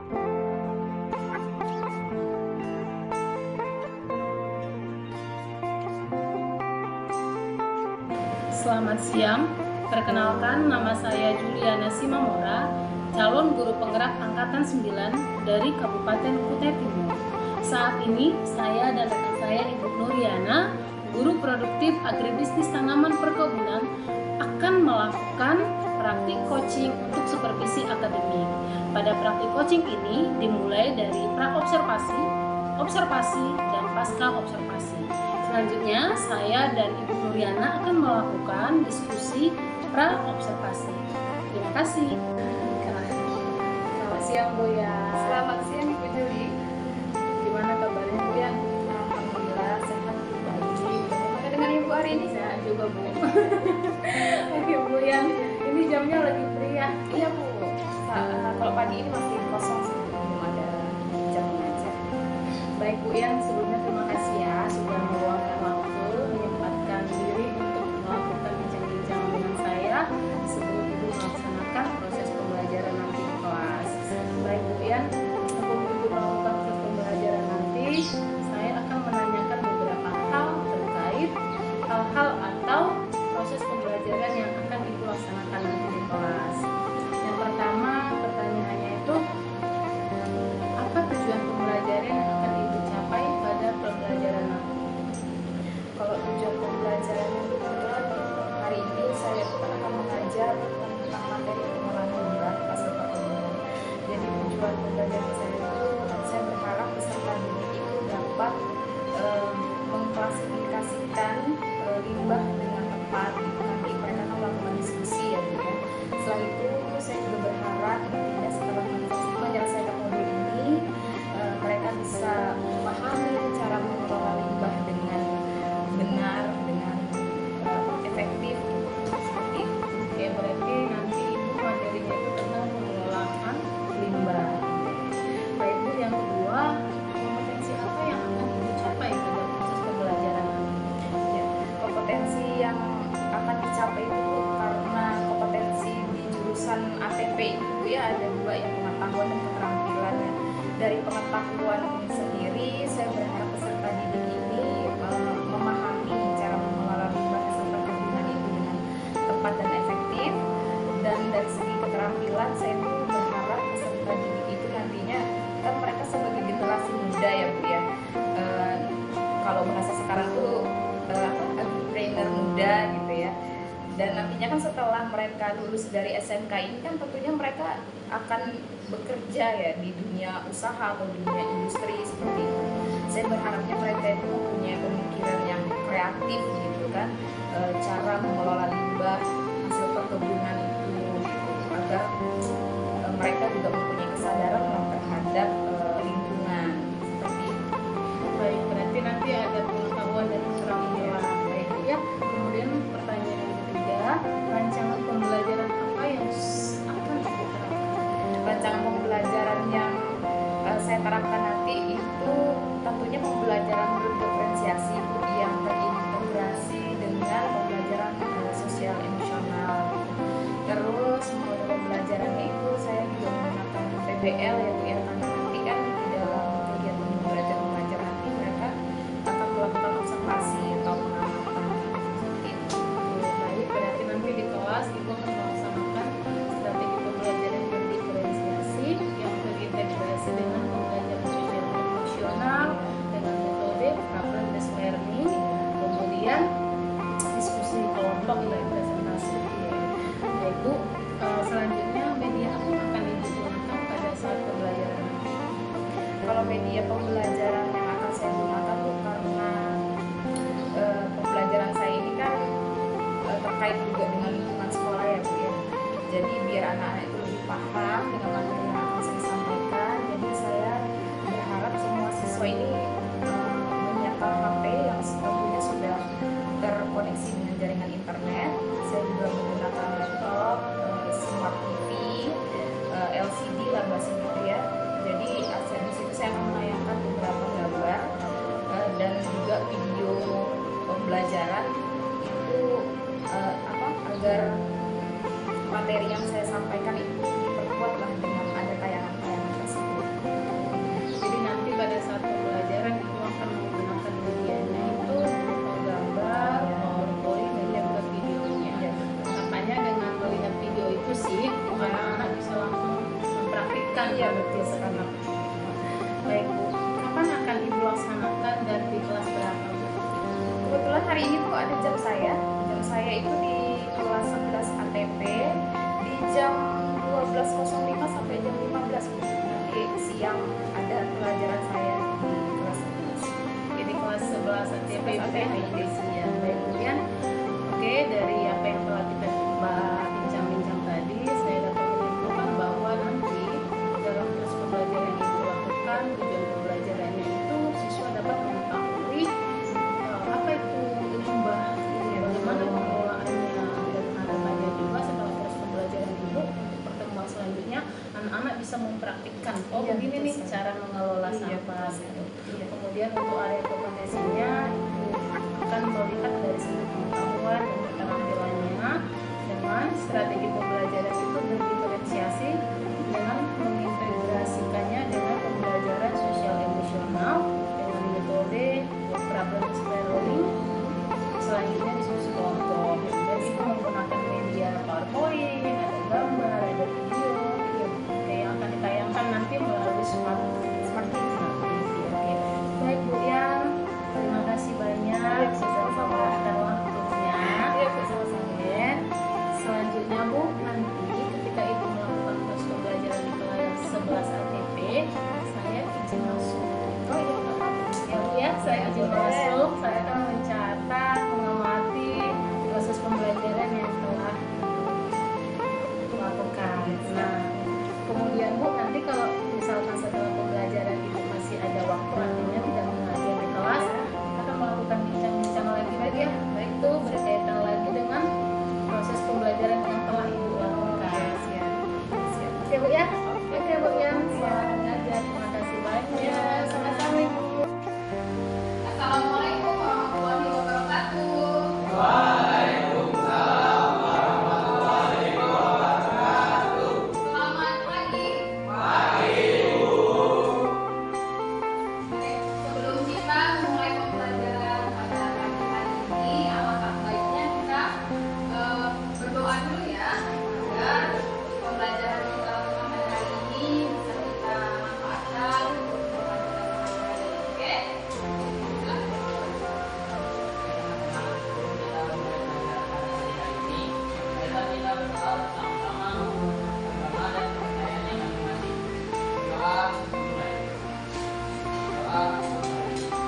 Selamat siang, perkenalkan nama saya Juliana Simamora, calon guru penggerak angkatan 9 dari Kabupaten Kutai Timur. Saat ini saya dan rekan saya Ibu Nuriana, guru produktif agribisnis tanaman perkebunan, akan melakukan praktik coaching untuk supervisi akademik. Pada praktik coaching ini dimulai dari pra-observasi, observasi, dan pasca observasi. Selanjutnya, saya dan Ibu Nuriana akan melakukan diskusi pra-observasi. Terima kasih. Selamat siang, Bu ya. Selamat siang, Ibu Juli. Gimana kabarnya, Bu ya? Alhamdulillah sehat, baik. Bagaimana dengan Ibu hari ini? Sehat juga, Bu. Oke, Bu ya. Ini jamnya lagi free ya? Iya, Bu. Kalau pagi ini masih kosong sih, belum ada jam mengajar. Baik, Bu ya. Sebelumnya terima kasih ya sudah meluangkan waktu, menyempatkan diri untuk melakukan bincang-bincang dengan saya sebelum Ibu melaksanakan proses pembelajaran nanti di kelas. Baik, Bu ya. Sebelum Ibu melakukan proses pembelajaran nanti, saya akan menanyakan beberapa hal terkait hal-hal atau proses pembelajaran yang akan Ibu laksanakan nanti di kelas. Yang pertama, pertanyaannya itu, apa tujuan pembelajaran yang akan Ibu capai pada pembelajaran nanti? Kalau tujuan pembelajarannya kebetulan hari ini saya akan mengajar tentang materi pengolahan limbah hasil perkebunan. Jadi tujuan pembelajaran saya itu, saya berharap peserta didik itu dapat mengklasifikasikan limbah dengan tepat. Nanti mereka akan melakukan diskusi ya, Bu ya. Setelah itu saya juga berharap nantinya setelah menyelesaikan modul ini mereka bisa memahami cara mengelola limbah dengan benar, dengan efektif seperti itu. Oke, berarti nanti Ibu materinya itu tentang pengelolaan limbah. Baik, Bu, yang kedua, kompetensi apa yang akan Ibu capai pada proses pembelajaran nanti? Ya, kompetensi yang akan dicapai itu Bu, karena kompetensi di jurusan ATP itu Bu, ya ada dua, yang pengetahuan dan keterampilan ya. Dari pengetahuan sendiri saya berharap peserta didik ini memahami cara mengelola limbah hasil perkebunan itu dengan tepat dan efektif. Dan dari segi keterampilan saya tuh berharap peserta didik itu nantinya, kan mereka sebagai generasi muda ya Bu ya, kalau bahasa sekarang tuh entrepreneur muda gitu ya. Dan nantinya kan setelah mereka lulus dari SMK ini kan tentunya mereka akan bekerja ya di dunia usaha atau dunia industri seperti itu. Saya berharapnya mereka itu mempunyai pemikiran yang kreatif gitu kan, cara mengelola limbah hasil perkebunan itu gitu, agar mereka juga mempunyai kesadaran terhadap lingkungan seperti itu. Baik, berarti nanti ada pengetahuan dan keterampilan. Baik, Bu ya. Kemudian pertanyaan yang ketiga, rancangan pembelajaran apa yang akan Ibu terapkan? Rancangan pembelajaran yang saya terapkan nanti itu tentunya pembelajaran berdiferensiasi yang terintegrasi dengan pembelajaran sosial emosional. Terus model pembelajarannya itu saya juga menggunakan PBL ya Bu ya, karena nanti kan di dalam kegiatan belajar mengajar nanti mereka akan melakukan observasi atau pengamatan seperti itu. Baik, berarti nanti di kelas Ibu akan melaksanakan strategi pembelajaran berdiferensiasi yang terintegrasi dengan pembelajaran sosial emosional dengan metode problem based learning, kemudian diskusi kelompok dan presentasi. Baik, Bu, selanjutnya media apa yang akan Ibu gunakan pada saat pembelajaran nanti? Kalau media pembelajaran yang akan saya gunakan tuh karena pembelajaran saya ini kan terkait juga dengan lingkungan sekolah ya Bu ya. Jadi biar anak-anak itu lebih paham dengan materi yang akan saya sampaikan. Jadi saya berharap semua siswa ini menyetel HP yang tentunya sudah terkoneksi dengan jaringan internet. Saya juga menggunakan laptop, smart TV, LCD lah bahasa gitu ya. Jadi di situ saya akan menayangkan beberapa gambar dan juga video pembelajaran itu agar materi yang saya sampaikan itu diperkuat memperhatikan. Iya, betul sekali. Baik Bu, kapan akan Ibu laksanakan dan di kelas berapa Bu? Kebetulan hari ini tuh ada jam saya. Jam saya itu di kelas 11 ATP di jam 12.05 sampai jam 15 Bu. Nanti siang ada pelajaran saya di kelas 11. Jadi kelas 11 ATP ATP. ya. Baik kemudian, oke, dari apa yang telah kita bincang-bincang tadi, saya dapat menyimpulkan bahwa nanti dalam proses pembelajaran yang Ibu lakukan, tujuan pembelajarannya itu siswa dapat mengetahui apa itu limbah, bagaimana pengelolaannya, dan harapannya juga setelah proses pembelajaran Ibu untuk pertemuan selanjutnya anak-anak bisa mempraktikkan Iya, begini betul nih sekali. cara mengelola Iya, sampah betul gitu. Iya. Kemudian untuk area kompetensinya Ibu akan melihat dari segi pengetahuan dan keterampilannya dengan strategi pembelajaran itu berdiferensiasi dengan mengintegrasikannya dengan pembelajaran sosial emosional dengan metode problem spiraling, selanjutnya diskusi kelompok, dan itu menggunakan media PowerPoint, ada gambar, ada video yang akan ditayangkan nanti melalui smart TV. Oke. Baik Bu Yang, terima kasih banyak sudah meluangkan waktunya. Iya, Bu, sama-sama. Oke. Selanjutnya Bu, nanti ketika Ibu melakukan proses pembelajaran di kelas 11 ATP, saya izin masuk. Oh iya, nggak apa-apa. Ya Bu ya, saya izin masuk. Saya akan mencatat, mengamati proses pembelajaran yang telah lakukan. Nah, kemudian Bu, nanti kalau misalkan setelah pembelajaran itu masih ada waktu, artinya tidak mengajar di kelas, kita akan melakukan bincang-bincang lagi ya. Baik itu berkaitan lagi dengan proses pembelajaran yang telah Ibu lakukan. Siap. Oke Bu ya. Oke Bu ya. Selamat mengajar. Terima kasih banyak. Sama-sama Ibu. Assalamualaikum warahmatullahi wabarakatuh. Selamat pagi. Oke, sebelum kita mulai pembelajaran pada pagi hari ini, alangkah baiknya kita berdoa dulu ya, agar pembelajaran yang kita lakukan pada hari ini bisa kita manfaatkan untuk pembelajaran. Oke?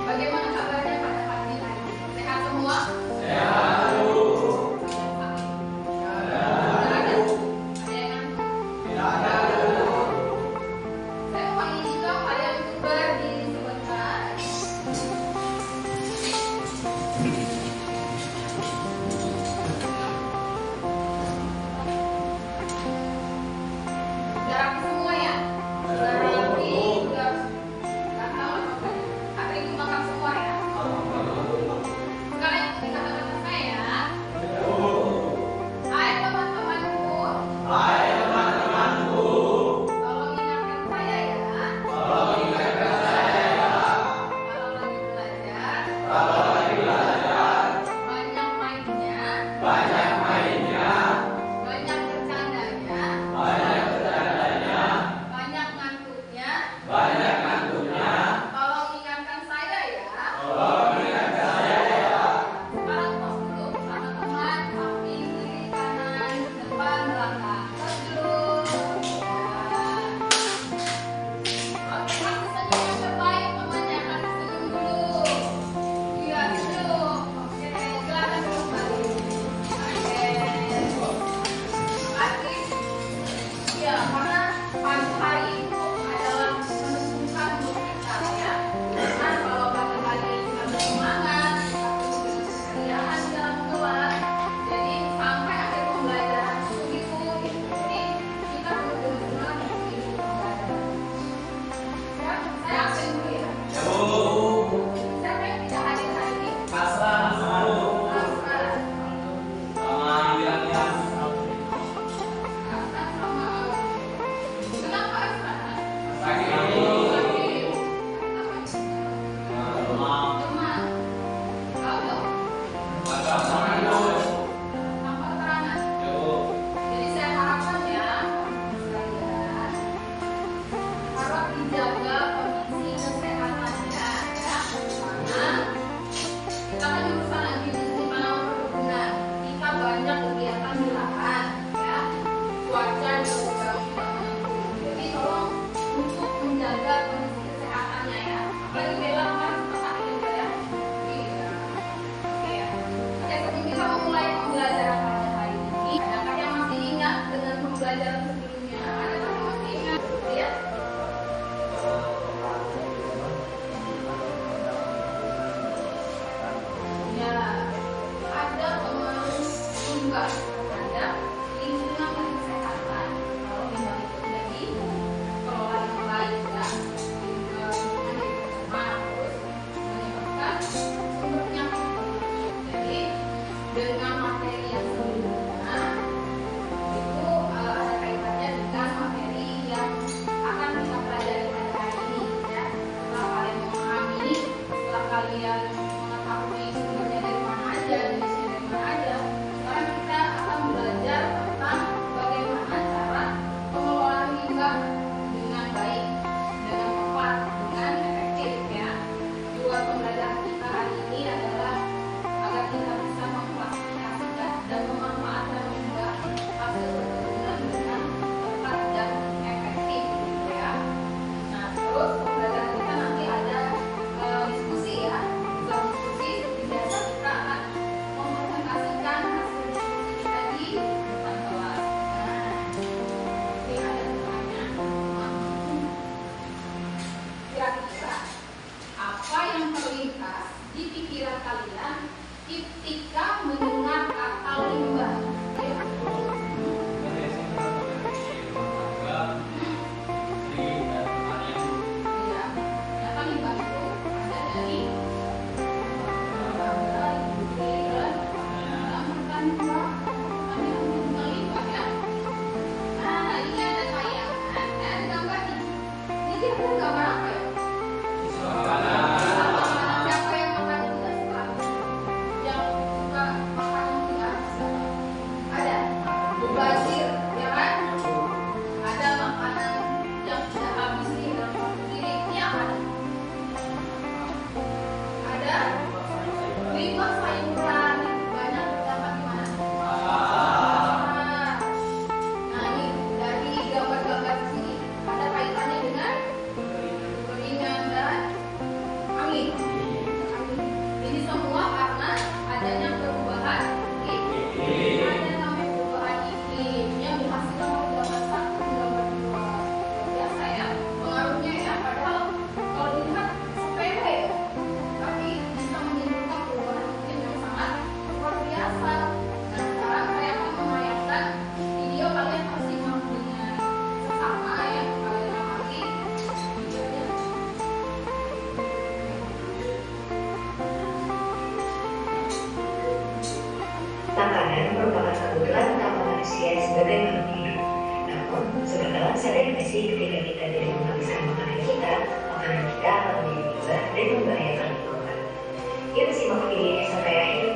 Bagaimana kabarnya pada pagi hari ini? Sehat semua? Sehat. Ada yang ngantuk? Saya mau mengizinkan kalian untuk berdiri sebentar. Sudah rapi semua ya? Sudah rapi. menjaga kondisi kesehatannya ya. Karena kita kan jurusan administrasi tanaman perkebunan, kita banyak kegiatan di lahan ya, cuaca juga tidak menentu. Jadi tolong untuk menjaga kondisi kesehatannya ya. Apalagi Bella kan seperti ini ya. Iya. Oke ya. Oke, sebelum kita memulai pembelajaran pada hari ini, adakah yang masih ingat dengan pembelajaran sebelumnya? Adakah yang masih ingat? Ya. Ya, ada pengaruh limbah terhadap lingkungan dan kesehatan. Kalau limbah itu jadi kelola yang baik ya, lingkungan yang tercemar terus menyebabkan sumber penyakit. Jadi dengan materi yang sebelumnya itu ada kaitannya dengan materi yang akan kita pelajari pada hari ini ya. Setelah kalian memahami, setelah kalian mengetahui sumbernya dari mana aja, jenisnya dari mana aja, sekarang kita akan belajar tentang bagaimana cara pengelolaan limbah dengan baik, dengan tepat, dengan efektif ya. Tujuan pembelajaran kita hari ini adalah agar kita bisa mengklasifikasikan dan memanfaatkan limbah hasil perkebunan dengan tepat dan efektif gitu ya. Nah, terus pembelajaran kita nanti ada diskusi ya. Setelah diskusi, seperti biasa kita akan mempresentasikan hasil diskusi kita di depan kelas. Nah, ini ada pertanyaan. Kira-kira apa yang terlintas di pikiran kalian ketika mendengar kata limbah? Ya. Iya, ternyata limbah itu ada dari lembaga, industri, dan pertanian tentang limbah ya. Nah, ini ada tayangan, ada gambar nih. Ini kira-kira gambar apa ya? Siapa yang makan tidak suka? Yang suka makanan tidak suka? Ada mubazir, ya kan? Ada makanan yang sudah habis nih dalam waktu ini. Ini apa nih? Ada limbah sayuran banyak terdapat di mana? Nah, ini dari gambar-gambar di sini ada kaitannya dengan keringan dan angin. Ini semua karena adanya perubahan iklim. Ada namanya perubahan iklim yang dihasilkan oleh gambar satu dan gambar dua. Biasa ya pengaruhnya ya. Padahal kalau dilihat sepele, tapi bisa menimbulkan perubahan iklim yang sangat luar biasa. Nah, sekarang saya akan memayangkan video, kalian harus simak dengan seksama ya. Kalian amati videonya. Makanan merupakan kebutuhan utama manusia sebagai makhluk hidup. Namun, seberapa sadar nggak sih ketika kita tidak menghabiskan makanan kita akan menjadi limbah dan membahayakan lingkungan. Yuk simak videonya sampai akhir.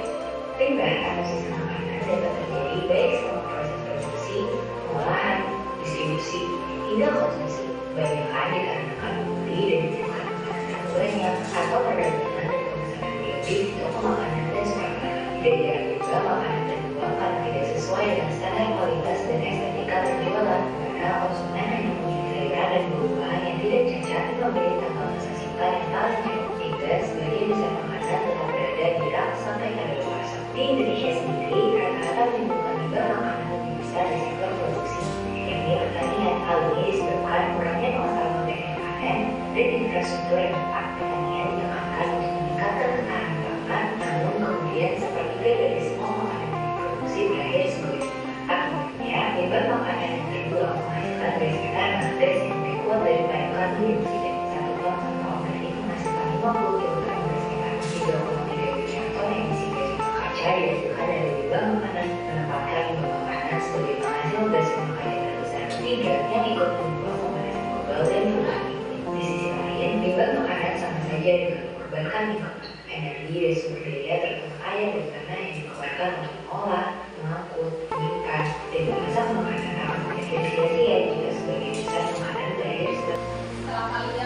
Limbah atau sisa makanan dapat terjadi baik selama proses produksi, pengolahan, distribusi, hingga konsumsi. Kebanyakan dikarenakan membeli dan menyiapkan makanan terlalu banyak atau perdagangan dan pemesanan berlebih untuk makanan dan supermarket. Tidak jarang juga makanan terbuang karena tidak sesuai dengan standar kualitas dan estetika penjualan, karena konsumen hanya memilih selera dan bahan yang tidak cacat dan membeli tanggal masa simpan yang tak lanjut, hingga sebagian besar makanan tetap berada di rak sampai kadaluarsa. Di Indonesia sendiri, rata-rata menimbulkan limbah makanan lebih besar dari sektor produksi, yakni pertanian. Hal ini disebabkan kurangnya pengenalan modern panen dan infrastruktur yang tepat. Pertanian yang akan untuk meningkatkan ketahanan pangan, namun kemudian sepertiga dari semua makanan yang diproduksi berakhir sebagai limbah. Akibatnya, limbah makanan yang terbuang menghasilkan gas metana, gas yang lebih kuat daripada karbon dioksida. Satu ton sampah organik menghasilkan 50 kg gas metana, 3,3 juta ton emisi gas rumah kaca dihasilkan dari limbah makanan, menempatkan limbah makanan sebagai penghasil gas rumah kaca terbesar ketiga yang ikut mendukung pemanasan global dan perubahan iklim. Di sisi lain, limbah makanan sama saja dengan mengorbankan lingkungan, energi dan sumber daya terutama air dan tanah yang dikeluarkan untuk mengolah, mengangkut, menyimpan, dan memasak makanan akan menjadi sia-sia jika sebagian besar makanan berakhir Setelah kalian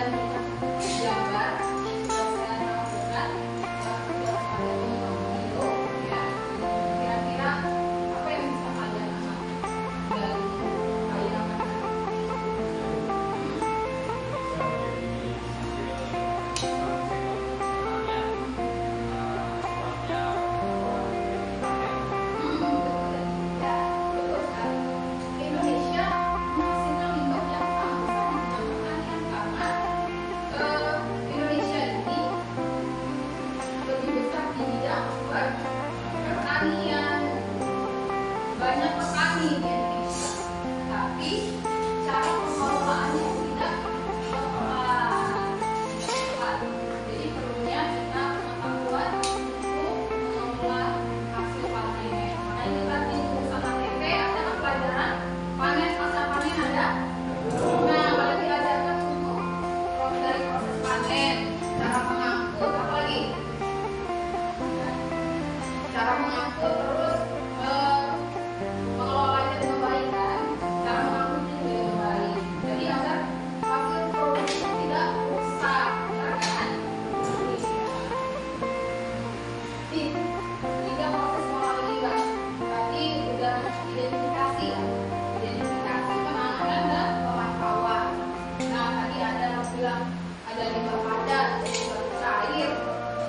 yang ada limbah padat, limbah cair,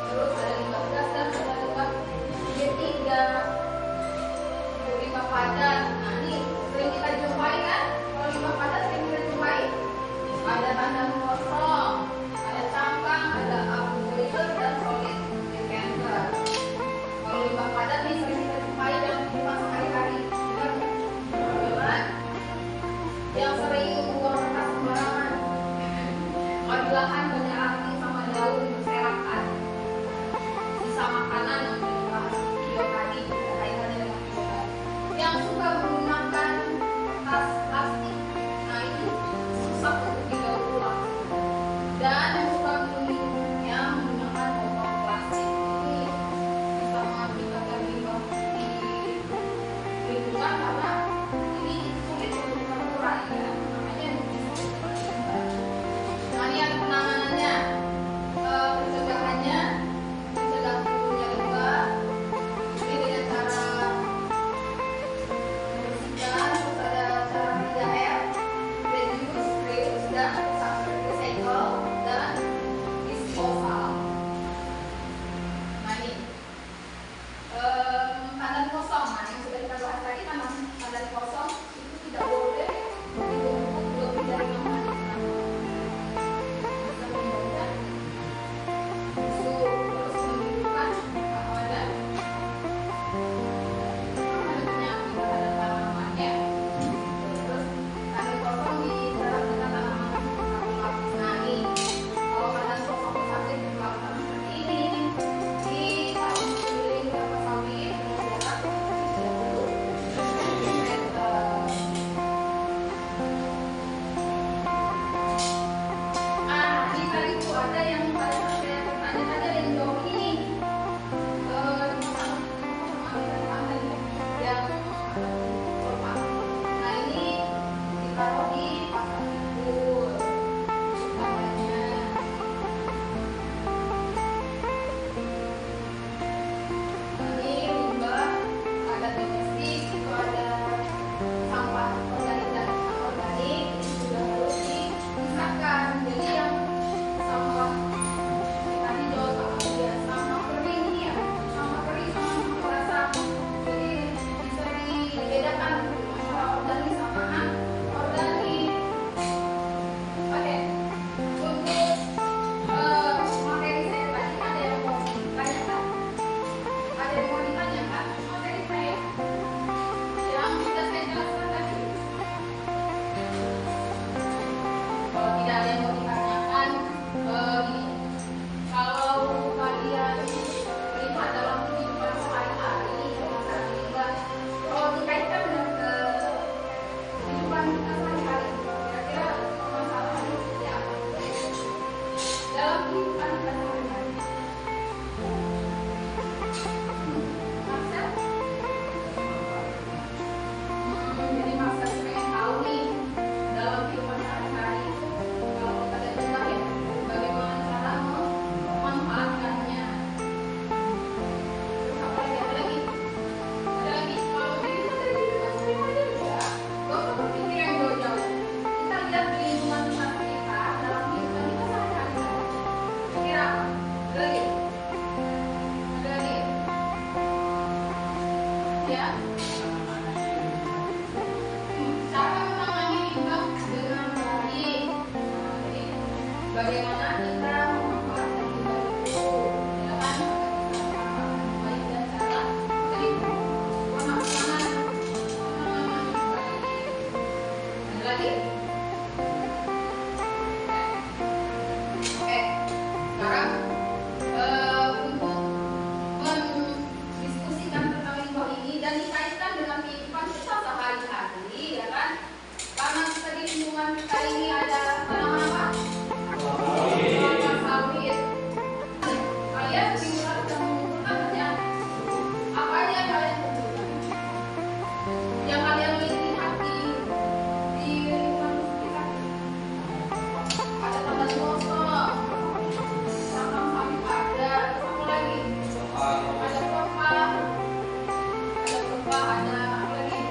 terus ada limbah gas dan ada limbah B3. Limbah padat, nah ini sering kita jumpai kan? Kalau limbah padat sering kita jumpai ada tandan kosong, ada cangkang, ada abu-abu dan solid decanter. Kalau limbah padat nih sering kita jumpai dalam kehidupan sehari-hari. Benar? Yang sering buang kertas sembarangan, di lahan banyak ranting sama daun berserakan, sisa makanan yang sudah dibahas di video tadi kaitannya dengan video tadi. Yang suka menggunakan kertas plastik, nah ini susah untuk didaur ulang. Dan yang suka minumnya menggunakan botol plastik, ini bisa mengakibatkan limbah di lingkungan karena ini sulit untuk terurai ya. Nah, ini ada penanganannya, pencegahannya, mencegah tumbuhnya limbah, ini dengan cara membersihkan, terus ada cara 3R, reduce, reuse, dan recycle, dan disposal. Nah ini, tandan kosong, nah yang sudah kita bahas tadi, tandan kosong itu tidak boleh ditumpuk lebih dari 6 hari. Bagaimana kita memanfaatkan limbah itu, ya kan? Baik dan cara tadi penampungan. Ada lagi? Oke, sekarang untuk mendiskusikan tentang limbah ini dan dikaitkan dengan kehidupan kita sehari-hari, ya kan? Karena kita di lingkungan kita ini ada tanaman apa? Sawit. Kalian bisa mengumpulkan ya? Apa aja yang kalian kumpulkan? Yang kalian lihat di lingkungan kita? Ada tandan kosong, tanam sawit ada, apa lagi? Ada pepah, ada apa lagi?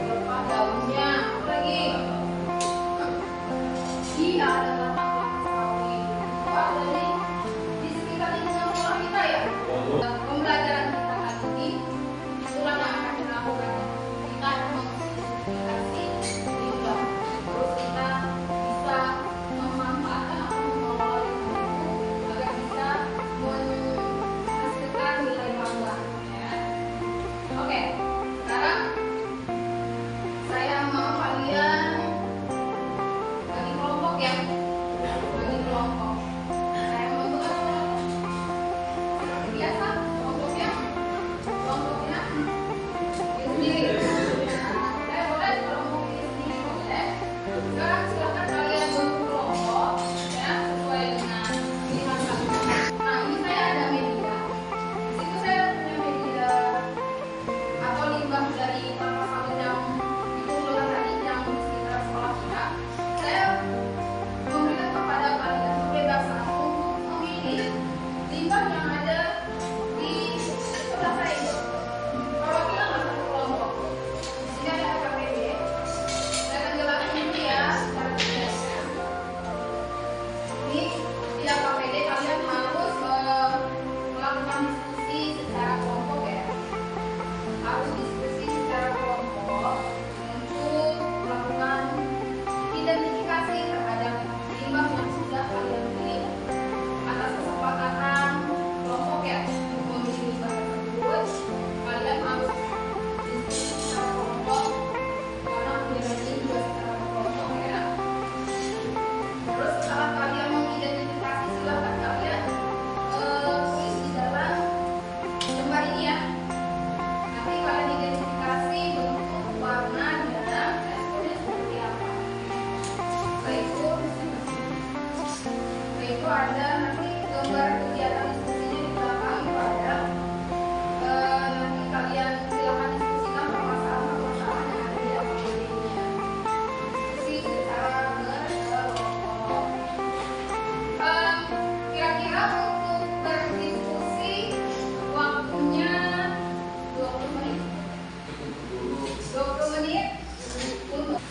Pepah daunnya, apa lagi? Iya, ada Pak dari di sekitar lingkungan sekolah kita ya. Pembelajaran kita hari ini itulah yang akan kita lakukan. Kita mengidentifikasi limbah, terus kita bisa memanfaatkan atau mengelola limbah itu agar bisa menghasilkan nilai tambah. Ya. Oke, sekarang saya mau kalian bagi kelompok ya, bagi kelompok. Saya membuat seperti biasa kelompoknya diri sendiri. Saya boleh kelompok diri sendiri boleh. Sekarang silakan kalian bentuk kelompok ya sesuai dengan pilihan kalian. Nah ini saya ada media. Di situ saya punya media atau limbah dari kelapa sawit yang dikumpulkan tadi yang di sekitar sekolah kita. Saya memberikan kepada kalian kebebasan untuk memilih limbah yang ada di sebelah saya itu. Perwakilan satu kelompok. Ini ada KPD. Saya akan jelaskan dulu ya secara detail. Ini di KPD kalian harus melakukan diskusi secara kelompok ya. Harus diskusi secara kelompok untuk melakukan identifikasi terhadap limbah yang sudah kalian pilih atas kesepakatan kelompok ya untuk memilih limbah tersebut. Kalian harus diskusi secara kelompok karena penilaiannya juga secara kelompok ya. Terus setelah kalian mengidentifikasi silahkan kalian tulis di dalam lembar ini ya. Nanti kalian identifikasi bentuk, warna, dan responnya seperti apa. Setelah itu ada nanti gambar kegiatan diskusinya di belakang itu ada. Nanti kalian silakan diskusikan permasalahan-permasalahan yang ada di aplikasinya. Diskusi secara berkelompok. Kira-kira untuk berdiskusi waktunya 20 menit. 20 menit untuk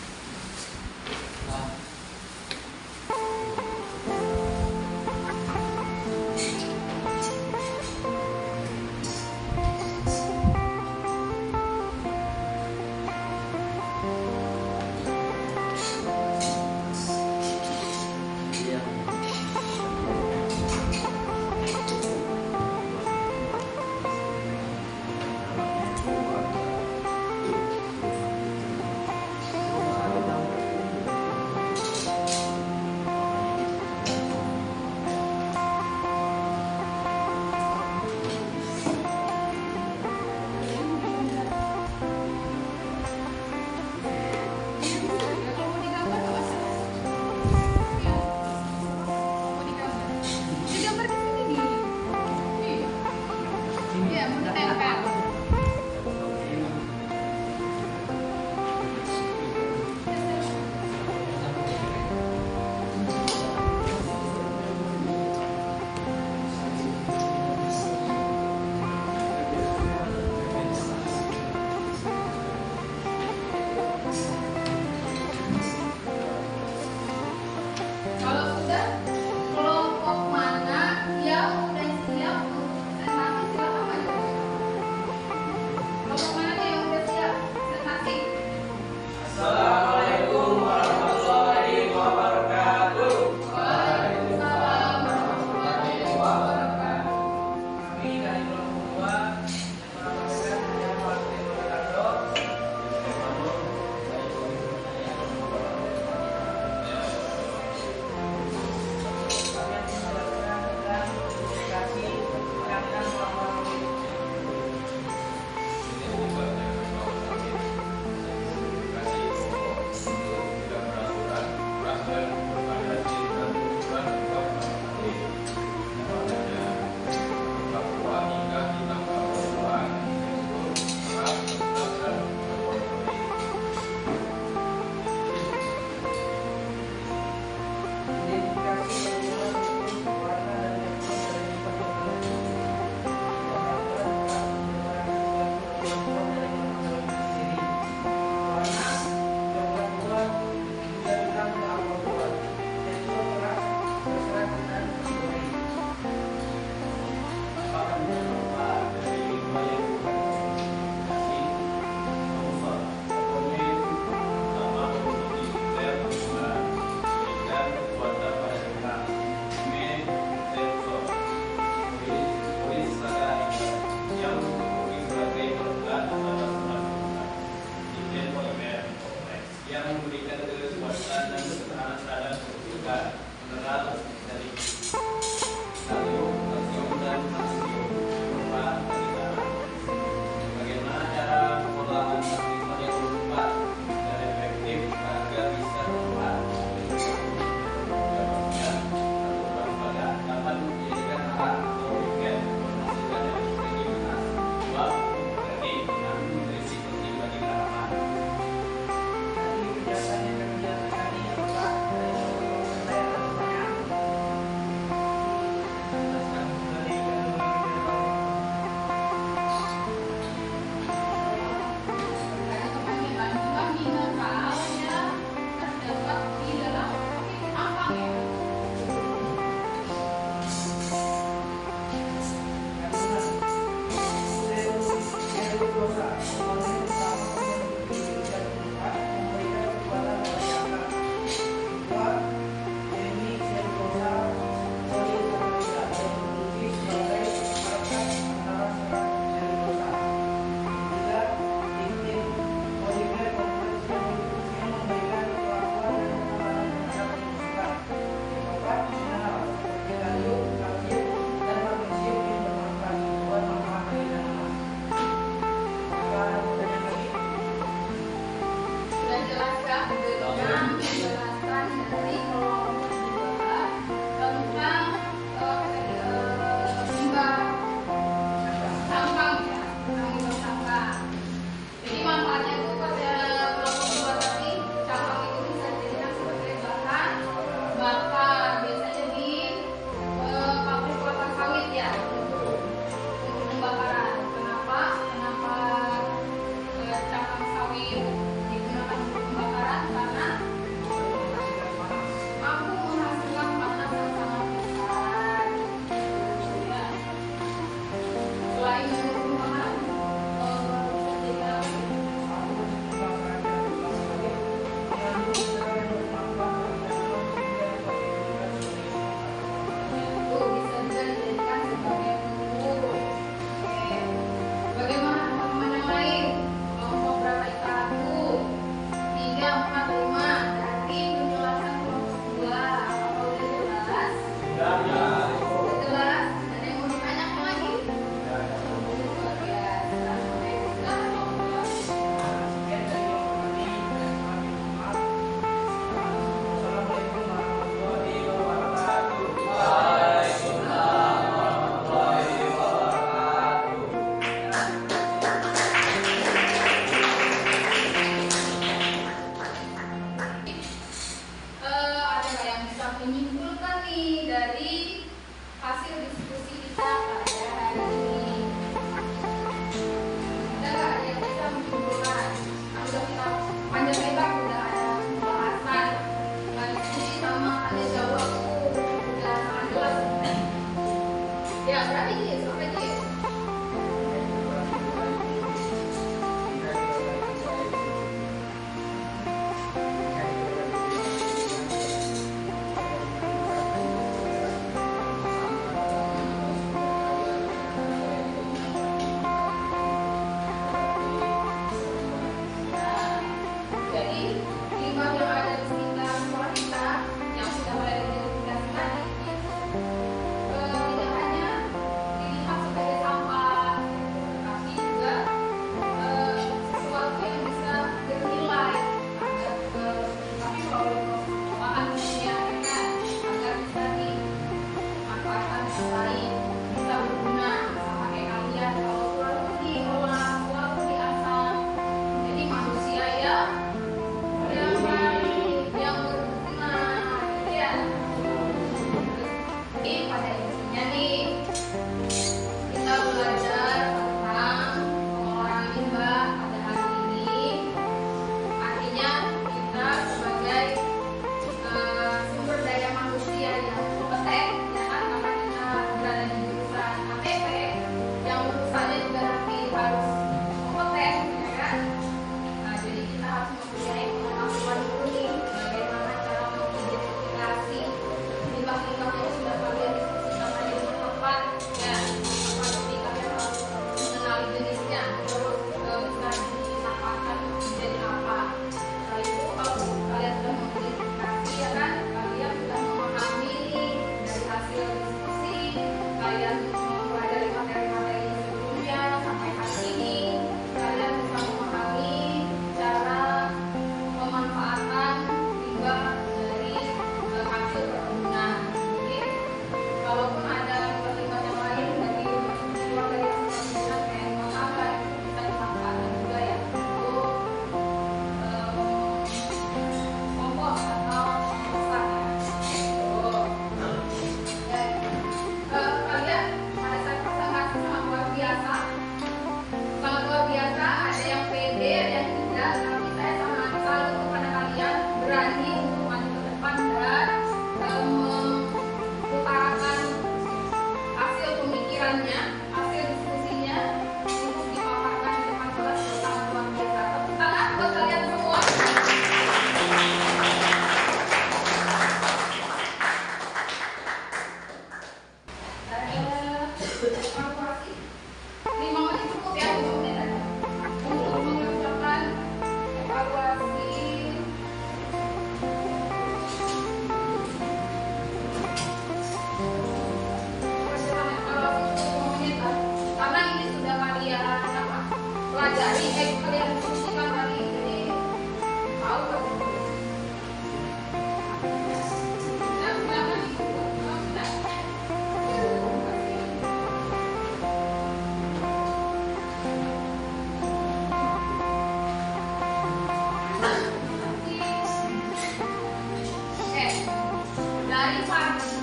dari pagi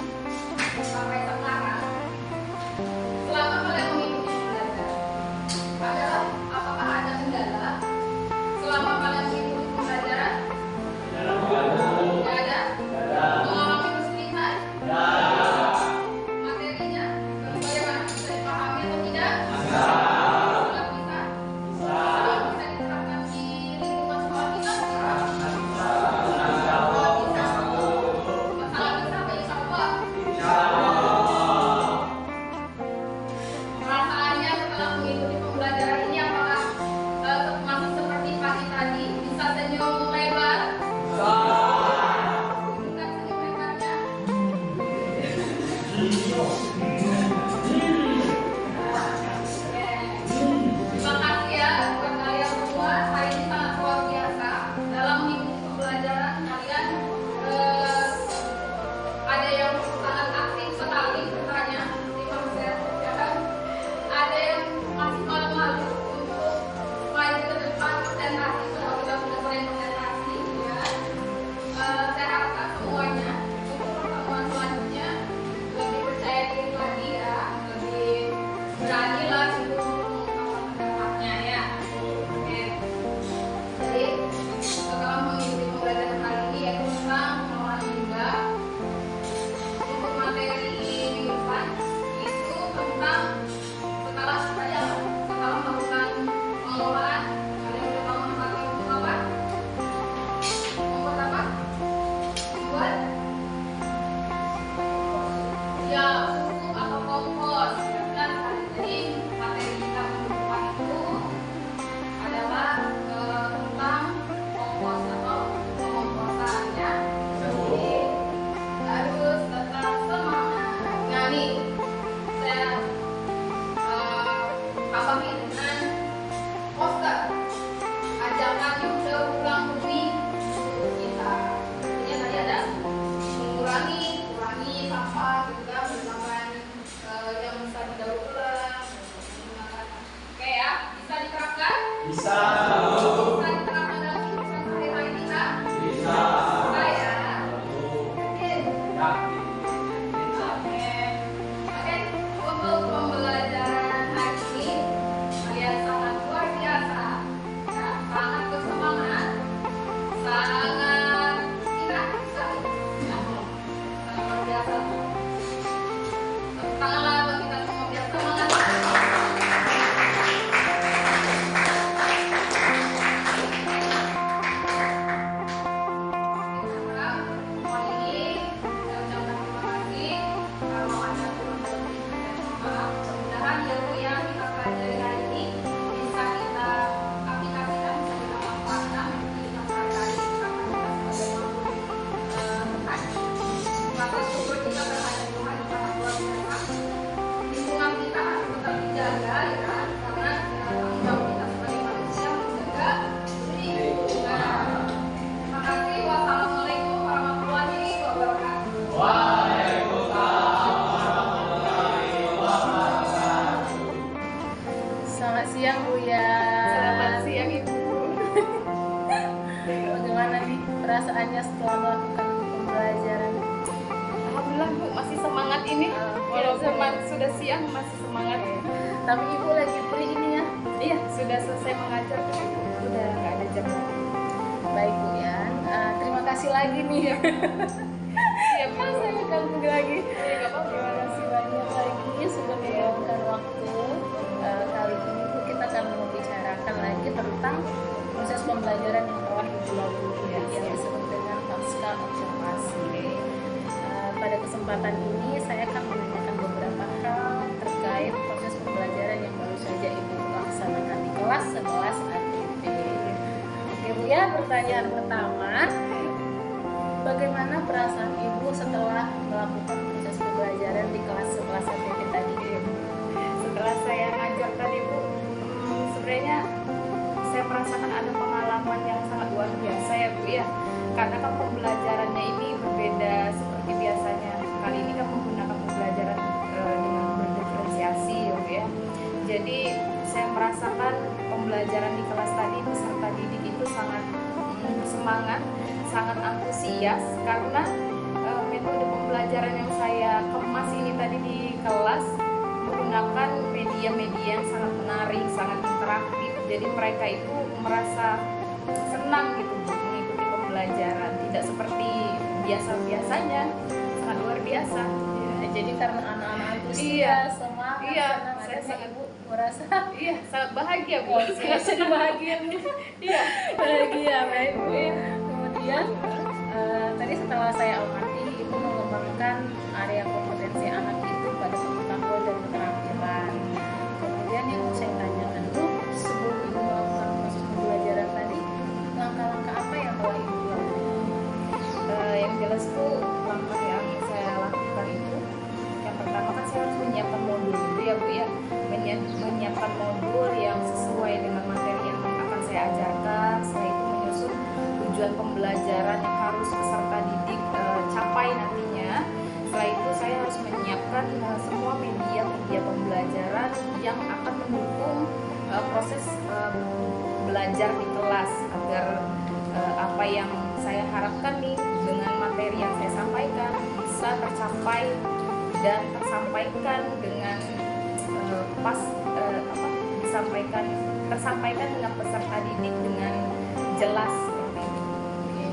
sampai sekarang, selama kalian mengikuti belajar, adalah apakah ada kendala selama kalian mengikuti pembelajaran? Tidak ada. Mengalami kesulitan? Materinya bagaimana? Bisa dipahami atau tidak? Sudah bisa? Bisa diterapkan di lingkungan sekolah kita? Perasaannya setelah mengikuti pembelajaran ini apakah masih seperti pagi tadi? Bisa senyum lebar? Bukan senyum lebarnya. Terima kasih ya buat kalian semua. Hari ini sangat luar biasa dalam mengikuti pembelajaran kalian. Ada yang sangat aktif sekali bertanya di konser, ya kan? Ada yang masih malu-malu untuk maju ke depan presentasi kalau kita sudah sering presentasi, ya. Saya harapkan semuanya untuk pertemuan selanjutnya lebih percaya diri lagi, ya, lebih berani lah untuk mengungkapkan pendapatnya, ya. Oke. Jadi setelah mengikuti pembelajaran kali ini yaitu tentang pengelolaan limbah. Untuk materi minggu depan itu tentang setelah melakukan pengelolaan, kalian sudah tahu manfaatnya untuk apa? Membuat apa? Membuat ya pupuk atau kompos, ya kan? Jadi materi kita minggu depan itu adalah tentang kompos atau pengomposan, ya. Jadi harus tetap semangat. Nah nih, saya tambahin dengan poster ajakan yuk sepulang bumi untuk kita. Artinya tadi ada kurangi sampah, juga menggunakan yang bisa didaur ulang, menggunakan. Oke ya, bisa diterapkan? Bisa diterapkan dalam kehidupan sehari-hari kita? Bisa ya. Oke, untuk pembelajaran hari ini kalian sangat luar biasa, ya, sangat bersemangat, sangat kreatif sekali, ya, sangat luar biasa. Tepuk tanganlah bagi kita semua biar semangat. Lingkungan kita harus tetap dijaga, ya kan? Karena tanggung jawab kita sebagai manusia menjaga lingkungan. Terima kasih. Wassalamualaikum warahmatullahi wabarakatuh. Selamat siang Bu ya. Selamat siang Ibu. Bagaimana nih perasaannya setelah melakukan pembelajaran? Alhamdulillah Bu, masih semangat ini. Walaupun sudah siang masih semangat. Tapi Ibu lagi free ini ya? Iya, sudah selesai mengajar. Udah nggak ada jam. Baik Bu ya. Terima kasih lagi nih. Iya Bu. Saya ganggu lagi. Iya, nggak apa-apa. Terima kasih banyak lagi sudah meluangkan waktu. Kali ini Bu kita akan membicarakan lagi tentang proses pembelajaran yang telah Ibu lalui, yang disebut dengan pasca observasi. Pada kesempatan ini saya akan menanyakan beberapa hal terkait proses pembelajaran yang baru saja Ibu laksanakan di kelas 11 ATP. Oke Bu ya, pertanyaan pertama, bagaimana perasaan Ibu setelah melakukan proses pembelajaran di kelas 11 ATP tadi? Setelah saya ngajar tadi Bu, sebenarnya saya merasakan ada pengalaman yang sangat luar biasa ya Bu ya. Karena kan pembelajarannya ini berbeda seperti biasanya. Kali ini kan menggunakan pembelajaran dengan berdiferensiasi ya Bu ya. Jadi saya merasakan pembelajaran di kelas tadi peserta didik itu sangat bersemangat, sangat antusias karena metode pembelajaran media-media yang sangat menarik, sangat interaktif. Jadi mereka itu merasa senang gitu mengikuti pembelajaran, tidak seperti biasa-biasanya, sangat luar biasa. Ya, jadi karena anak-anak antusias, Iya. semangat, Iya, senang, saya akhirnya sangat- ibu merasa Iya, sangat bahagia Bu. saya sedih bahagia nih. Iya. Bahagia, baik bu. Kemudian tadi setelah saya amati, ibu mengembangkan area kompetensi anak itu pada pengetahuan dan keterampilan. Kemudian yang saya tanyakan tuh, sebelum ibu melakukan proses pembelajaran tadi, langkah-langkah apa yang telah ibu lakukan? Yang jelas tuh langkah yang saya lakukan itu, yang pertama kan saya harus menyiapkan modul dulu ya Bu ya, menyiapkan modul yang sesuai dengan materi yang akan saya ajarkan. Setelah itu menyusun tujuan pembelajaran yang harus peserta didik capai nantinya. Setelah itu saya harus menyiapkan semua media pembelajaran yang akan mendukung proses belajar di kelas agar apa yang saya harapkan nih dengan materi yang saya sampaikan bisa tercapai dan tersampaikan dengan tersampaikan dengan peserta didik dengan jelas seperti itu. Oke.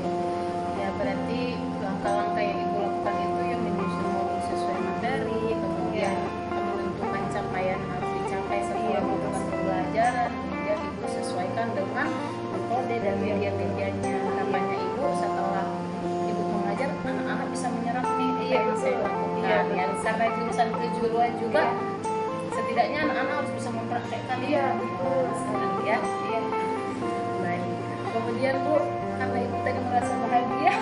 Ya berarti langkah-langkah yang ibu lakukan itu yang menyusun modul sesuai materi, kemudian menentukan capaian yang harus dicapai setelah melakukan pembelajaran, kemudian ibu sesuaikan dengan metode dan media-medianya. Harapannya ibu setelah ibu mengajar, anak-anak bisa menyerap nih apa Iya, yang saya betul. lakukan. Iya, Ya, karena jurusan kejuruan juga, setidaknya anak-anak harus bisa mempraktekkan. Iya, betul sekali ya. Iya. Baik. Kemudian Bu, karena ibu tadi merasa bahagia,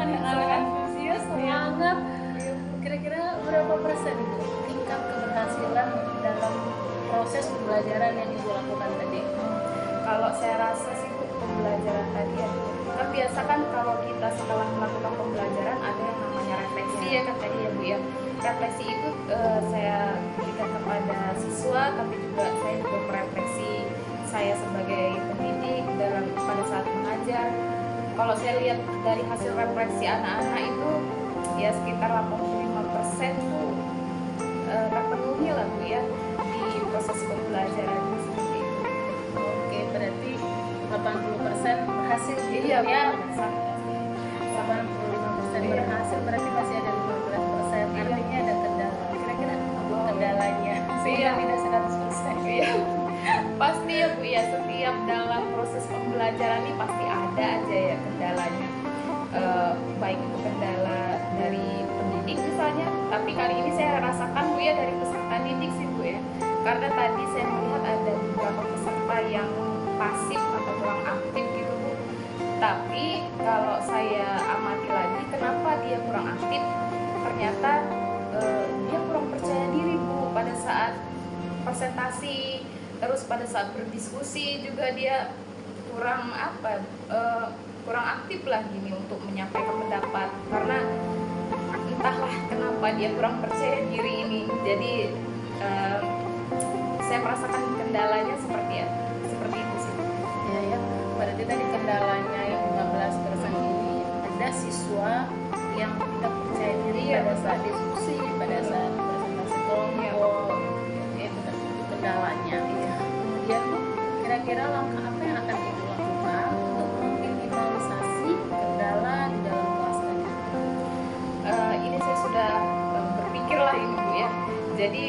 anak-anak antusias, semangat. Kira-kira berapa persen Bu tingkat keberhasilan dalam proses pembelajaran yang ibu lakukan tadi? Kalau saya rasa sih Bu, pembelajaran tadi ya, kan biasa kan kalau kita setelah melakukan pembelajaran ada yang namanya refleksi ya kan tadi ya Bu ya. Refleksi itu saya berikan kepada siswa, tapi juga saya juga merefleksi saya sebagai pendidik pada saat mengajar. Kalau saya lihat dari hasil refleksi anak-anak itu ya sekitar 85% tuh terpenuhi lah Bu ya di proses pembelajaran seperti itu. Oke, berarti 80% berhasil gitu Iya, ya. benar. 85% Iya. berhasil, berarti masih ada 15%. Artinya ada kendala. Kira-kira apa kendalanya? Sehingga tidak 100%. Iya. Pasti ya Bu ya, setiap dalam proses pembelajaran ini pasti ada aja ya kendalanya. Baik itu kendala dari pendidik misalnya, tapi kali ini saya rasakan Bu ya dari peserta didik sih Bu ya. Karena tadi saya melihat ada beberapa peserta yang pasif atau kurang aktif gitu Bu. Tapi kalau saya amati lagi kenapa dia kurang aktif, ternyata dia kurang percaya diri Bu pada saat presentasi, terus pada saat berdiskusi juga dia kurang kurang aktif lah gini untuk menyampaikan pendapat, karena entahlah kenapa dia kurang percaya diri ini. Jadi saya merasakan kendalanya seperti itu sih. Ya, berarti tadi kendalanya yang 15% ini ada siswa yang tidak percaya diri pada saat diskusi, pada saat presentasi kelompok. Itu kendalanya. Kemudian Bu, kira-kira langkah apa yang akan ibu lakukan untuk meminimalisasi kendala di dalam kelas tadi? Ini saya sudah berpikir lah ini Bu ya. Jadi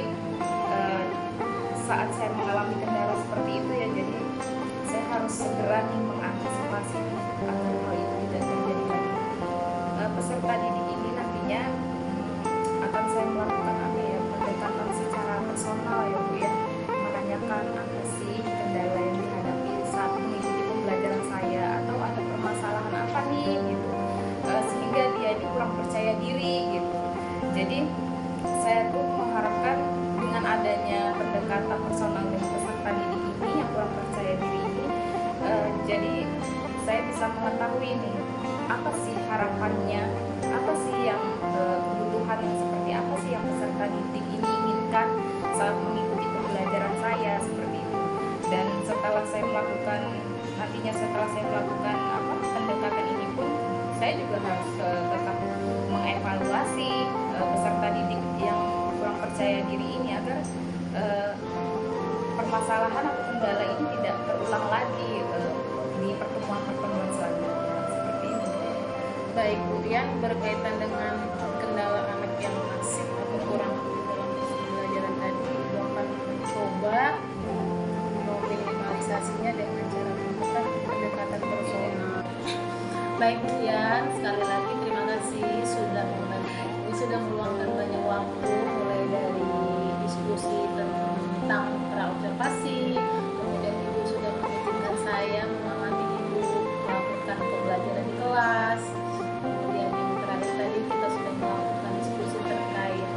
saat saya mengalami kendala seperti itu ya, jadi saya harus segera nih mengantisipasi agar hal itu tidak terjadi lagi. Peserta didik ini nantinya akan saya melakukan pendekatan secara personal ya Bu ya, menanyakan apa sih kendala yang dihadapi saat mengikuti pembelajaran saya, atau ada permasalahan apa nih gitu, sehingga dia ini kurang percaya diri gitu. Jadi saya tuh mengharapkan dengan adanya pendekatan personal dengan peserta didik ini yang kurang percaya diri ini, jadi saya bisa mengetahui nih apa sih harapannya, apa sih yang kebutuhan yang seperti apa sih yang peserta didik ini inginkan saat mengikuti pembelajaran saya seperti itu. Dan setelah saya melakukan pendekatan ini pun, saya juga harus tetap mengevaluasi peserta didik yang kurang percaya diri ini agar permasalahan atau kendala ini tidak terulang lagi di pertemuan-pertemuan selanjutnya seperti ini. Baik Bu Rian, berkaitan dengan kendala anak yang asik atau kurang aktif dalam proses pembelajaran tadi, Ibu akan mencoba meminimalisasinya dengan cara melakukan pendekatan personal. Baik Bu Rian, sekali lagi terima kasih sudah meluangkan banyak waktu, mulai dari diskusi tentang praobservasi, kemudian Ibu sudah mengizinkan saya mengamati Ibu melakukan pembelajaran di kelas, kemudian yang terakhir tadi kita sudah melakukan diskusi terkait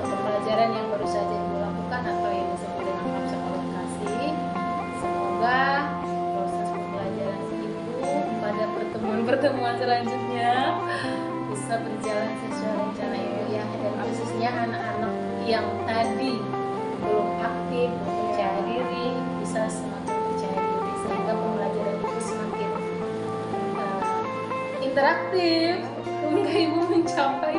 pembelajaran yang baru saja Ibu lakukan atau yang disebut dengan proses alokasi. Semoga proses pembelajaran Ibu pada pertemuan selanjutnya bisa berjalan sesuai rencana Ibu ya, dan khususnya anak-anak yang tadi belum aktif, belum percaya diri, bisa semakin percaya diri sehingga pembelajaran Ibu semakin interaktif, sehingga Ibu mencapai